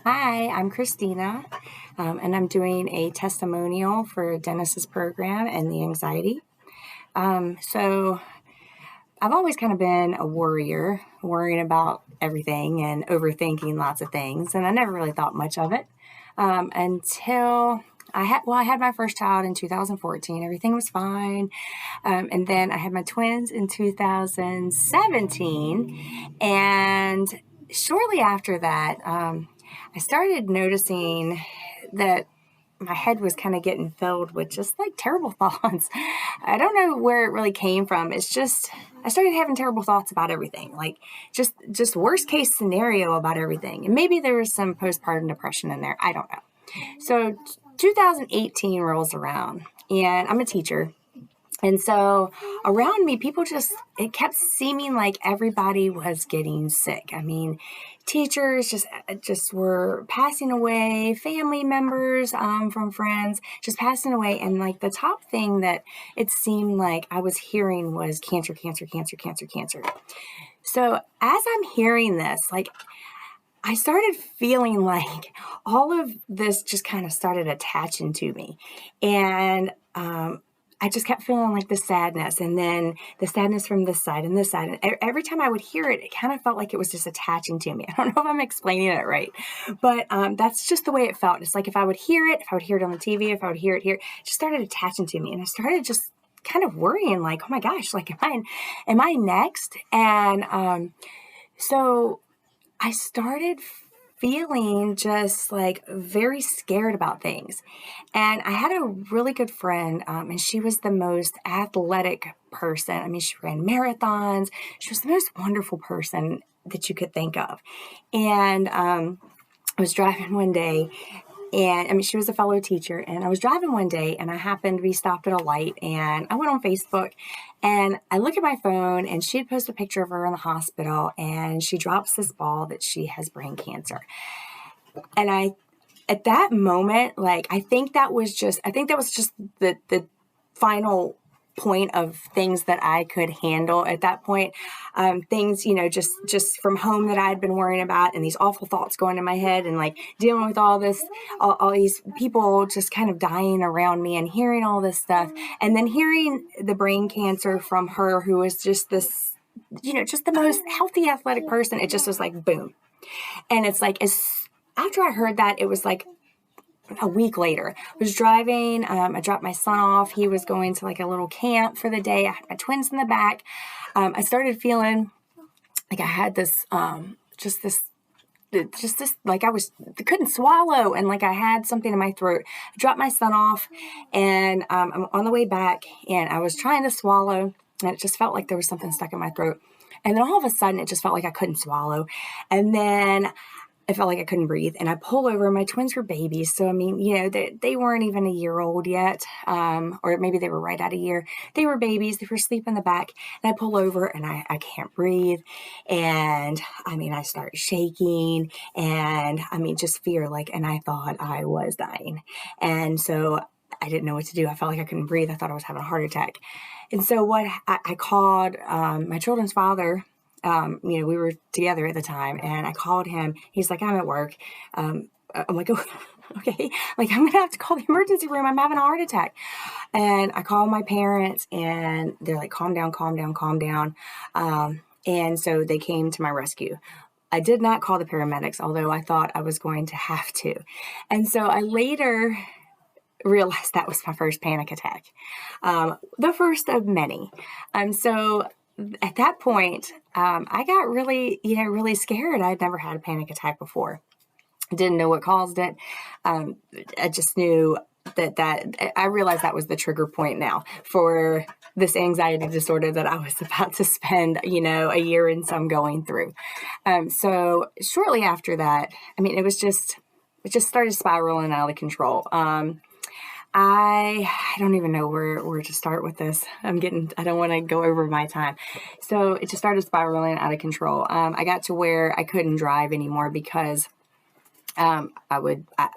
Hi, I'm Kristina, and I'm doing a testimonial for Dennis's program and the anxiety. So I've always kind of been a worrier, worrying about everything and overthinking lots of things, and I never really thought much of it until I had my first child in 2014. Everything was fine, and then I had my twins in 2017, and shortly after that, I started noticing that my head was kind of getting filled with just like terrible thoughts. I don't know where it really came from. It's just I started having terrible thoughts about everything, like just worst case scenario about everything. And maybe there was some postpartum depression in there. I don't know. So 2018 rolls around, and I'm a teacher. And so around me, it kept seeming like everybody was getting sick. I mean, teachers just were passing away, family members from friends just passing away. And like the top thing that it seemed like I was hearing was cancer, cancer, cancer, cancer, cancer. So as I'm hearing this, like I started feeling like all of this just kind of started attaching to me. And I just kept feeling like the sadness, and then the sadness from this side and this side. And every time I would hear it, it kind of felt like it was just attaching to me. I don't know if I'm explaining it right, but that's just the way it felt. It's like if I would hear it, if I would hear it on the TV, if I would hear it here, it just started attaching to me. And I started just kind of worrying, like, oh my gosh, like, am I next? And so I started feeling just like very scared about things. And I had a really good friend, and she was the most athletic person. I mean, she ran marathons. She was the most wonderful person that you could think of. And I was driving one day, and I mean, she was a fellow teacher, and I was driving one day and I happened to be stopped at a light, and I went on Facebook and I look at my phone, and she had posted a picture of her in the hospital, and she drops this ball that she has brain cancer. And at that moment, like, I think that was just the final point of things that I could handle at that point. Things, just from home that I had been worrying about, and these awful thoughts going in my head, and like dealing with all these people just kind of dying around me, and hearing all this stuff, and then hearing the brain cancer from her, who was just this, just the most healthy, athletic person. It just was like, boom. And it's like, after I heard that, it was like a week later. I was driving. I dropped my son off. He was going to like a little camp for the day. I had my twins in the back. I started feeling like I had this, like I couldn't swallow, and like I had something in my throat. I dropped my son off, and I'm on the way back, and I was trying to swallow, and it just felt like there was something stuck in my throat. And then all of a sudden, it just felt like I couldn't swallow. And then I felt like I couldn't breathe, and I pull over. My twins were babies, so I mean, they weren't even a year old yet, or maybe they were right at a year. They were babies. They were asleep in the back, and I pull over, and I can't breathe, and I mean, I start shaking, and I mean, just fear, like, and I thought I was dying, and so I didn't know what to do. I felt like I couldn't breathe. I thought I was having a heart attack, and so I called my children's father. We were together at the time, and I called him. He's like, I'm at work. I'm like, oh, okay. Like, I'm going to have to call the emergency room. I'm having a heart attack. And I called my parents, and they're like, calm down, calm down, calm down. And so they came to my rescue. I did not call the paramedics, although I thought I was going to have to. And so I later realized that was my first panic attack, the first of many. So at that point, I got really, really scared. I'd never had a panic attack before. I didn't know what caused it. I just knew that I realized that was the trigger point now for this anxiety disorder that I was about to spend, a year and some going through. So shortly after that, I mean, it just started spiraling out of control. I don't even know where to start with this. I don't want to go over my time. So it just started spiraling out of control. I got to where I couldn't drive anymore because I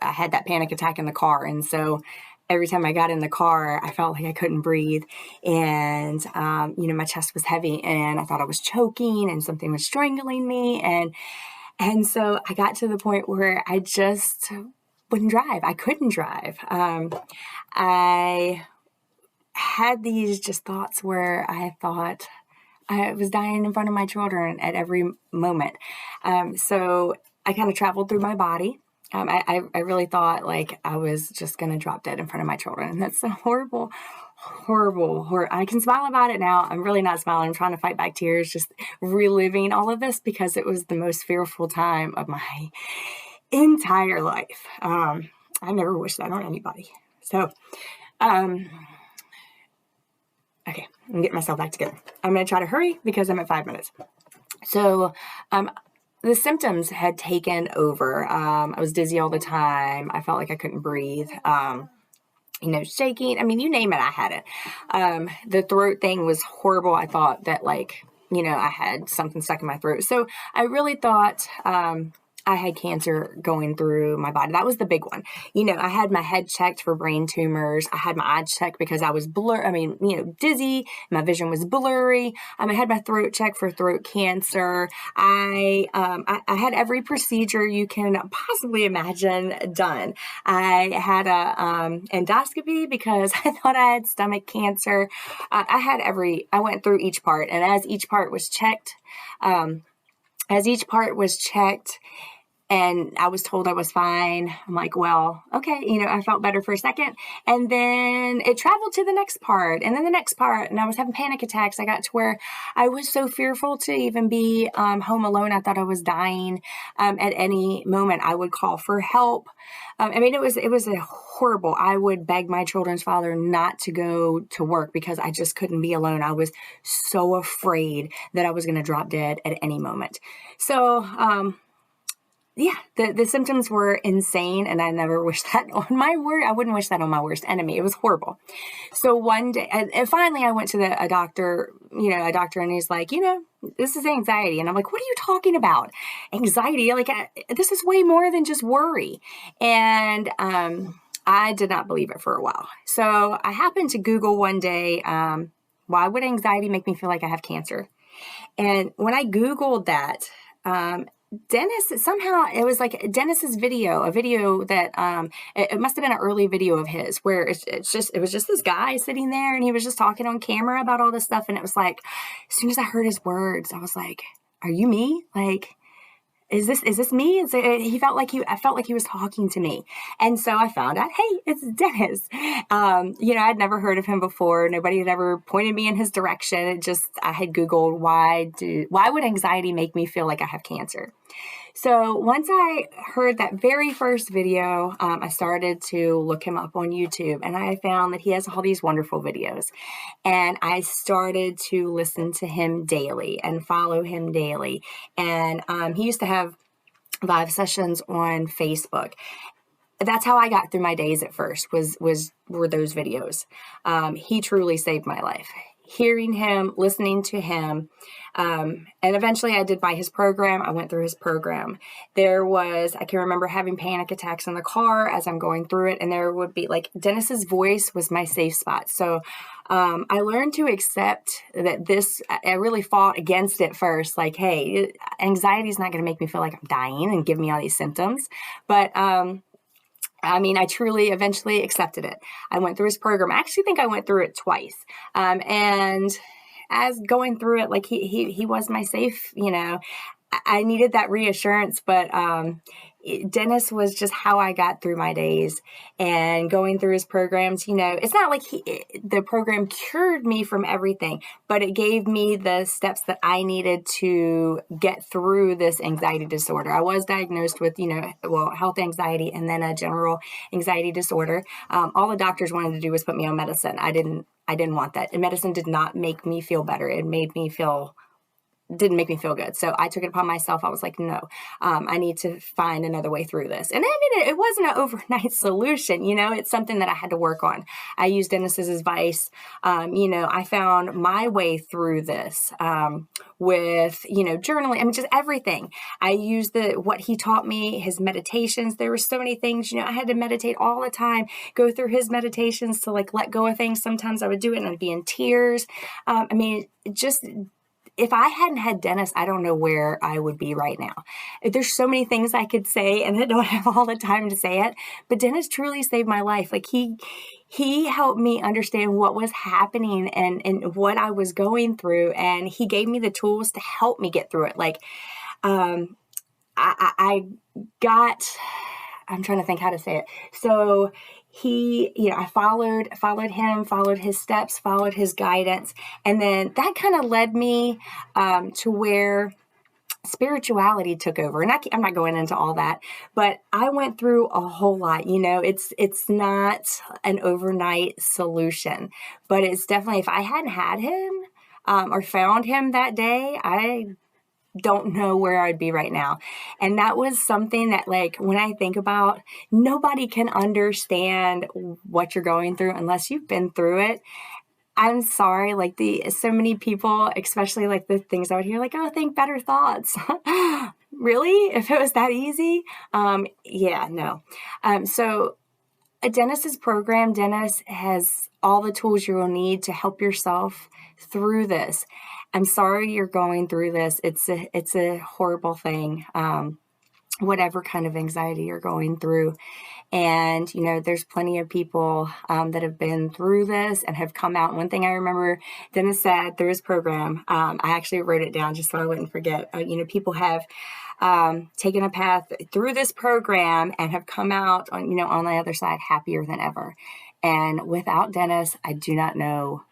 had that panic attack in the car. And so every time I got in the car, I felt like I couldn't breathe, and, my chest was heavy, and I thought I was choking, and something was strangling me. And And so I got to the point where I just wouldn't drive. I couldn't drive. I had these just thoughts where I thought I was dying in front of my children at every moment. So I kind of traveled through my body. I really thought like I was just going to drop dead in front of my children. And that's so horrible. I can smile about it now. I'm really not smiling. I'm trying to fight back tears, just reliving all of this because it was the most fearful time of my entire life. I never wish that on anybody. So, okay, I'm getting myself back together. I'm going to try to hurry because I'm at 5 minutes. So, the symptoms had taken over. I was dizzy all the time. I felt like I couldn't breathe. Shaking. I mean, you name it, I had it. The throat thing was horrible. I thought that I had something stuck in my throat. So I really thought, I had cancer going through my body. That was the big one. I had my head checked for brain tumors. I had my eyes checked because I was dizzy. My vision was blurry. I had my throat checked for throat cancer. I had every procedure you can possibly imagine done. I had a endoscopy because I thought I had stomach cancer. I went through each part, and as each part was checked, and I was told I was fine. I'm like, well, okay. I felt better for a second. And then it traveled to the next part and then the next part. And I was having panic attacks. I got to where I was so fearful to even be home alone. I thought I was dying at any moment. I would call for help. It was a horrible. I would beg my children's father not to go to work because I just couldn't be alone. I was so afraid that I was going to drop dead at any moment. So, yeah, the symptoms were insane, and I never wish that on my worst. I wouldn't wish that on my worst enemy. It was horrible. So one day, and finally, I went to a doctor, and he's like, this is anxiety, and I'm like, what are you talking about? Anxiety? Like, this is way more than just worry. And I did not believe it for a while. So I happened to Google one day, why would anxiety make me feel like I have cancer? And when I Googled that, Dennis, somehow it was like Dennis's video, a video that, it must have been an early video of his where it was just this guy sitting there and he was just talking on camera about all this stuff. And it was like, as soon as I heard his words, I was like, are you me? Like, is this me? And so I felt like he was talking to me. And so I found out, hey, it's Dennis. I'd never heard of him before. Nobody had ever pointed me in his direction. I had Googled why would anxiety make me feel like I have cancer? So once I heard that very first video, I started to look him up on YouTube, and I found that he has all these wonderful videos. And I started to listen to him daily and follow him daily. And he used to have live sessions on Facebook. That's how I got through my days at first, were those videos. He truly saved my life. Hearing him, listening to him, and eventually I did buy his program. I went through his program. I can remember having panic attacks in the car as I'm going through it, and there would be Dennis's voice was my safe spot. So I learned to accept that I really fought against it first. Like, hey, anxiety is not going to make me feel like I'm dying and give me all these symptoms. But I truly eventually accepted it. I went through his program. I actually think I went through it twice. And as going through it, he was my safe, I needed that reassurance, but Dennis was just how I got through my days. And going through his programs, it's not like the program cured me from everything, but it gave me the steps that I needed to get through this anxiety disorder. I was diagnosed with, health anxiety and then a general anxiety disorder. All the doctors wanted to do was put me on medicine. I didn't want that. And medicine did not make me feel better. It didn't make me feel good. So I took it upon myself. I was like, no, I need to find another way through this. And it wasn't an overnight solution. It's something that I had to work on. I used Dennis's advice. I found my way through this with, journaling. Just everything. I used what he taught me, his meditations. There were so many things, I had to meditate all the time, go through his meditations to let go of things. Sometimes I would do it and I'd be in tears. if I hadn't had Dennis, I don't know where I would be right now. There's so many things I could say, and I don't have all the time to say it. But Dennis truly saved my life. Like he helped me understand what was happening and what I was going through, and he gave me the tools to help me get through it. Like I got. I'm trying to think how to say it. So I followed him, followed his steps, followed his guidance. And then that kind of led me to where spirituality took over. And I'm not going into all that, but I went through a whole lot. It's not an overnight solution, but it's definitely, if I hadn't had him or found him that day, I don't know where I'd be right now. And that was something that, like, when I think about, nobody can understand what you're going through unless you've been through it. I'm sorry, like so many people, especially like the things I would hear, like, oh, think better thoughts. Really? If it was that easy? Yeah, no. So Dennis's program, Dennis has all the tools you will need to help yourself through this. I'm sorry you're going through this. It's a horrible thing. Whatever kind of anxiety you're going through. And, there's plenty of people that have been through this and have come out. One thing I remember Dennis said through his program, I actually wrote it down just so I wouldn't forget. People have taken a path through this program and have come out on the other side happier than ever. And without Dennis, I do not know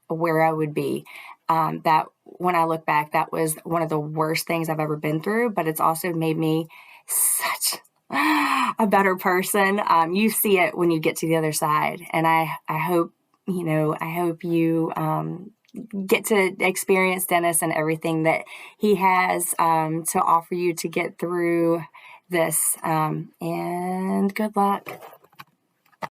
where I would be. That when I look back, that was one of the worst things I've ever been through, but it's also made me such a better person. You see it when you get to the other side. And I hope you get to experience Dennis and everything that he has to offer you to get through this. And good luck.